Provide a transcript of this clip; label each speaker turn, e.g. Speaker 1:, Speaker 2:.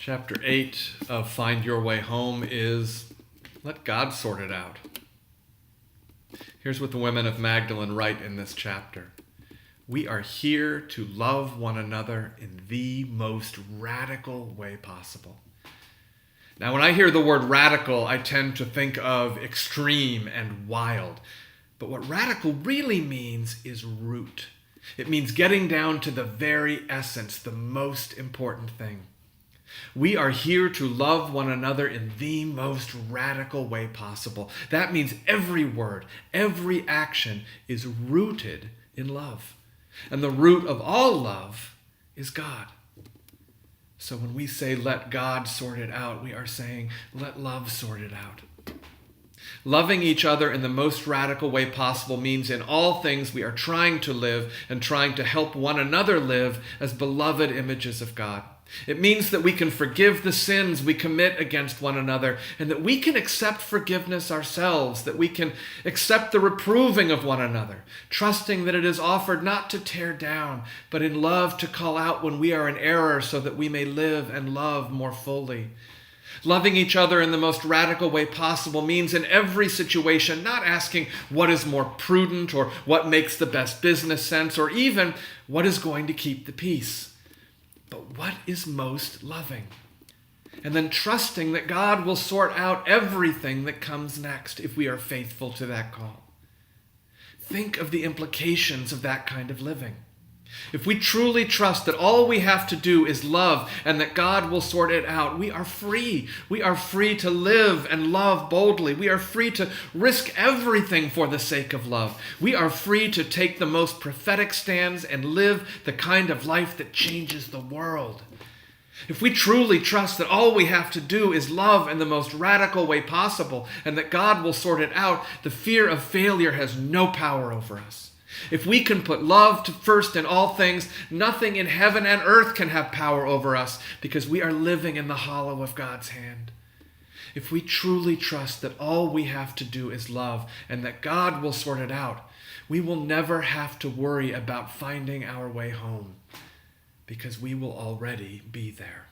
Speaker 1: Chapter 8 of Find Your Way Home is let God sort it out. Here's what the women of Magdalene write in this chapter. We are here to love one another in the most radical way possible. Now, when I hear the word radical, I tend to think of extreme and wild. But what radical really means is root. It means getting down to the very essence, the most important thing. We are here to love one another in the most radical way possible. That means every word, every action is rooted in love. And the root of all love is God. So when we say, let God sort it out, we are saying, let love sort it out. Loving each other in the most radical way possible means in all things we are trying to live and trying to help one another live as beloved images of God. It means that we can forgive the sins we commit against one another and that we can accept forgiveness ourselves, that we can accept the reproving of one another, trusting that it is offered not to tear down, but in love to call out when we are in error so that we may live and love more fully. Loving each other in the most radical way possible means in every situation not asking what is more prudent or what makes the best business sense or even what is going to keep the peace, but what is most loving. And then trusting that God will sort out everything that comes next if we are faithful to that call. Think of the implications of that kind of living. If we truly trust that all we have to do is love and that God will sort it out, we are free. We are free to live and love boldly. We are free to risk everything for the sake of love. We are free to take the most prophetic stands and live the kind of life that changes the world. If we truly trust that all we have to do is love in the most radical way possible and that God will sort it out, the fear of failure has no power over us. If we can put love first in all things, nothing in heaven and earth can have power over us because we are living in the hollow of God's hand. If we truly trust that all we have to do is love and that God will sort it out, we will never have to worry about finding our way home because we will already be there.